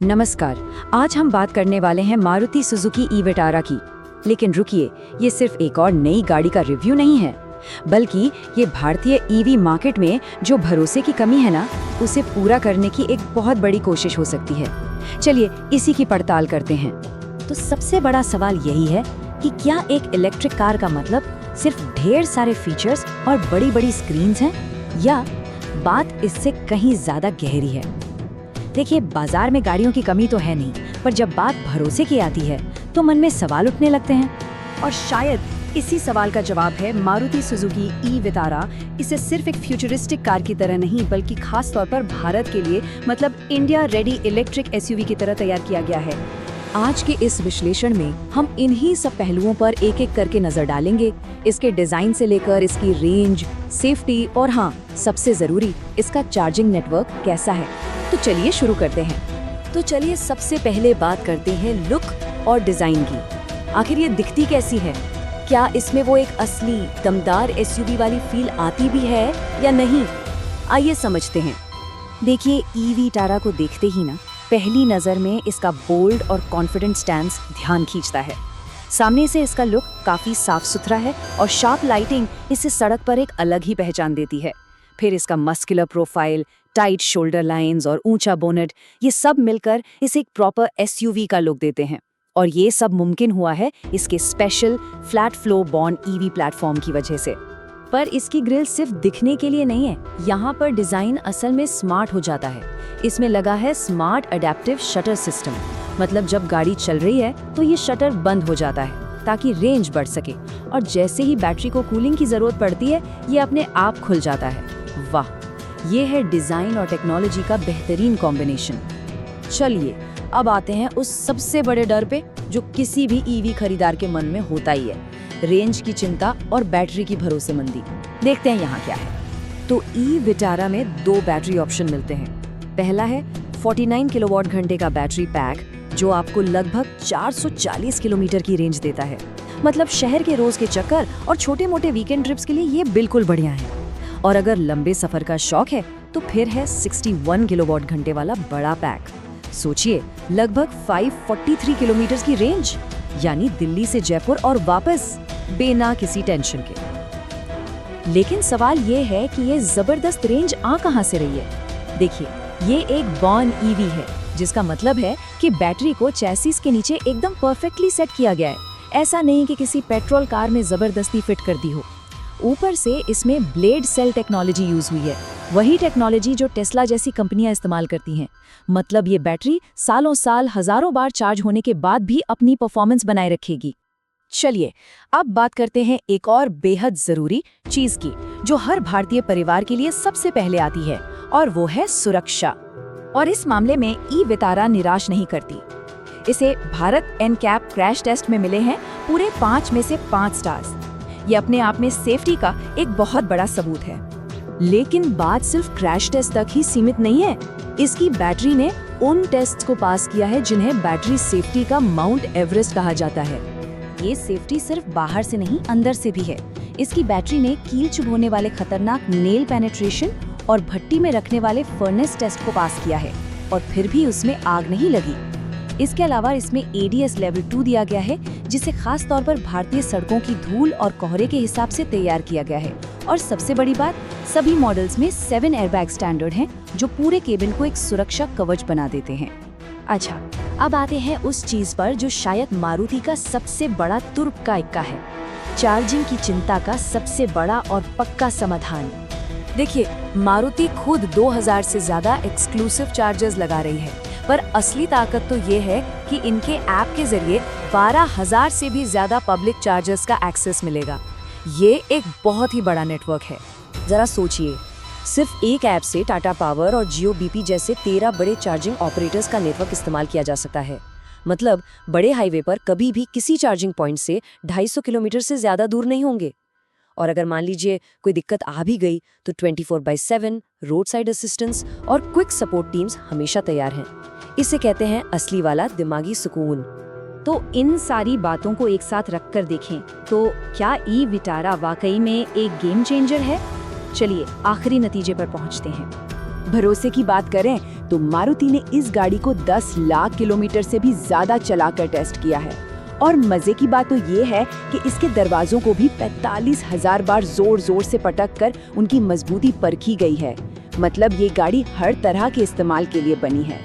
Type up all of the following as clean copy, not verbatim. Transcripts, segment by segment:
नमस्कार। आज हम बात करने वाले हैं मारुति सुजुकी ई विटारा की। लेकिन रुकिए, ये सिर्फ एक और नई गाड़ी का रिव्यू नहीं है, बल्कि ये भारतीय ईवी मार्केट में जो भरोसे की कमी है ना, उसे पूरा करने की एक बहुत बड़ी कोशिश हो सकती है। चलिए इसी की पड़ताल करते हैं। तो सबसे बड़ा सवाल यही है कि क्या एक इलेक्ट्रिक कार का मतलब सिर्फ ढेर सारे फीचर्स और बड़ी बड़ी स्क्रीन्स हैं, या बात इससे कहीं ज्यादा गहरी है। देखिए, बाजार में गाड़ियों की कमी तो है नहीं, पर जब बात भरोसे की आती है तो मन में सवाल उठने लगते हैं। और शायद इसी सवाल का जवाब है मारुति सुजुकी ई विटारा। इसे सिर्फ एक फ्यूचरिस्टिक कार की तरह नहीं, बल्कि खास तौर पर भारत के लिए, मतलब इंडिया रेडी इलेक्ट्रिक एसयूवी की तरह तैयार किया गया है। आज के इस विश्लेषण में हम इन्हीं सब पहलुओं पर एक एक करके नजर डालेंगे। इसके डिजाइन से लेकर इसकी रेंज, सेफ्टी और हाँ, सबसे जरूरी, इसका चार्जिंग नेटवर्क कैसा है। तो चलिए शुरू करते हैं। तो चलिए सबसे पहले बात करते हैं लुक और डिजाइन की। आखिर ये दिखती कैसी है? क्या इसमें वो एक असली दमदार एसयूवी वाली फील आती भी है या नहीं? आइए समझते हैं। देखिए, ई विटारा को देखते ही ना पहली नजर में इसका बोल्ड और कॉन्फिडेंट स्टैंस ध्यान खींचता है। सामने से इसका लुक काफी साफ सुथरा है और शार्प लाइटिंग इसे सड़क पर एक अलग ही पहचान देती है। फिर इसका muscular profile, tight shoulder lines और ऊंचा बोनेट, ये सब मिलकर इसे एक प्रॉपर एसयूवी का लुक देते हैं। और ये सब मुमकिन हुआ है इसके special flat flow born EV platform की वजह से। पर इसकी ग्रिल सिर्फ दिखने के लिए नहीं है, यहाँ पर डिजाइन असल में स्मार्ट हो जाता है। इसमें लगा है स्मार्ट अडेप्टिव शटर सिस्टम, मतलब जब गाड़ी चल रही है तो ये शटर बंद हो जाता है ताकि रेंज बढ़ सके, और जैसे ही बैटरी को कूलिंग की जरूरत पड़ती है ये अपने आप खुल जाता है। वाह, ये है डिजाइन और टेक्नोलॉजी का बेहतरीन कॉम्बिनेशन। चलिए अब आते हैं उस सबसे बड़े डर पे जो किसी भी ईवी खरीदार के मन में होता ही है, रेंज की चिंता और बैटरी की भरोसेमंदी। देखते हैं यहाँ क्या है। तो ई विटारा में दो बैटरी ऑप्शन मिलते हैं। पहला है 49 किलोवाट घंटे का बैटरी पैक, जो आपको लगभग 440 किलोमीटर की रेंज देता है। मतलब शहर के रोज के चक्कर और छोटे मोटे वीकेंड ट्रिप्स के लिए ये बिल्कुल बढ़िया है। और अगर लंबे सफर का शौक है तो फिर है 61 किलोवाट घंटे वाला बड़ा पैक। सोचिए, लगभग 543 किलोमीटर की रेंज, यानी दिल्ली से जयपुर और वापस बिना किसी टेंशन के। लेकिन सवाल ये है कि ये जबरदस्त रेंज आ कहां से रही है? देखिए, ये एक बॉर्न ईवी है, जिसका मतलब है कि बैटरी को चैसिस के नीचे एकदम परफेक्टली सेट किया गया है। ऐसा नहीं कि किसी पेट्रोल कार में जबरदस्ती फिट कर दी हो। ऊपर से इसमें ब्लेड सेल टेक्नोलॉजी यूज हुई है, वही टेक्नोलॉजी जो टेस्ला जैसी कंपनियां इस्तेमाल करती हैं। मतलब ये बैटरी सालों साल हजारों बार चार्ज होने के बाद भी अपनी परफॉर्मेंस बनाए रखेगी। चलिए अब बात करते हैं एक और बेहद जरूरी चीज की, जो हर भारतीय परिवार के लिए सबसे पहले आती है, और वो है सुरक्षा। और इस मामले में ई विटारा निराश नहीं करती। इसे भारत एनकैप क्रैश टेस्ट में मिले हैं पूरे 5 में से 5 स्टार्स। ये अपने आप में सेफ्टी का एक बहुत बड़ा सबूत है। लेकिन बात सिर्फ क्रैश टेस्ट तक ही सीमित नहीं है। इसकी बैटरी ने उन टेस्ट्स को पास किया है जिन्हें बैटरी सेफ्टी का माउंट एवरेस्ट कहा जाता है। ये सेफ्टी सिर्फ बाहर से नहीं, अंदर से भी है। इसकी बैटरी ने कील चुभोने वाले खतरनाक नेल पेनिट्रेशन और भट्टी में रखने वाले फर्नेस टेस्ट को पास किया है, और फिर भी उसमें आग नहीं लगी। इसके अलावा इसमें ADS लेवल 2 दिया गया है, जिसे खास तौर पर भारतीय सड़कों की धूल और कोहरे के हिसाब से तैयार किया गया है। और सबसे बड़ी बात, सभी मॉडल्स में 7 एयरबैग स्टैंडर्ड हैं, जो पूरे केबिन को एक सुरक्षा कवच बना देते हैं। अच्छा, अब आते हैं उस चीज पर जो शायद मारुति का सबसे बड़ा तुर्क का इक्का है, चार्जिंग की चिंता का सबसे बड़ा और पक्का समाधान। देखिए, मारुति खुद 2000 से ज्यादा एक्सक्लूसिव चार्जर्स लगा रही है, पर असली ताकत तो ये है कि इनके ऐप के जरिए 12,000 से भी ज्यादा पब्लिक चार्जर्स का एक्सेस मिलेगा। ये एक बहुत ही बड़ा नेटवर्क है। जरा सोचिए, सिर्फ एक ऐप से टाटा पावर और जियो BP जैसे 13 बड़े चार्जिंग ऑपरेटर्स का नेटवर्क इस्तेमाल किया जा सकता है। मतलब बड़े हाईवे पर कभी भी किसी चार्जिंग पॉइंट से 250 किलोमीटर से ज्यादा दूर नहीं होंगे। और अगर मान लीजिए कोई दिक्कत आ भी गई तो 24/7 रोड साइड असिस्टेंस और क्विक सपोर्ट टीम्स हमेशा तैयार हैं। इसे कहते हैं असली वाला दिमागी सुकून। तो इन सारी बातों को एक साथ रखकर देखें तो क्या ई विटारा वाकई में एक गेम चेंजर है? चलिए आखिरी नतीजे पर पहुंचते हैं। भरोसे की बात करें तो मारुति ने इस गाड़ी को 10 लाख किलोमीटर से भी ज्यादा चलाकर टेस्ट किया है। और मजे की बात तो ये है कि इसके दरवाजों को भी 45,000 बार जोर जोर से पटक कर उनकी मजबूती परखी गई है। मतलब ये गाड़ी हर तरह के इस्तेमाल के लिए बनी है।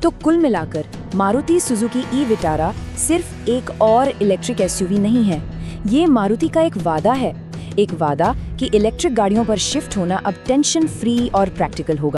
तो कुल मिलाकर मारुति सुजुकी ई विटारा सिर्फ एक और इलेक्ट्रिक एसयूवी नहीं है, ये मारुति का एक वादा है, एक वादा कि इलेक्ट्रिक गाड़ियों पर शिफ्ट होना अब टेंशन फ्री और प्रैक्टिकल होगा।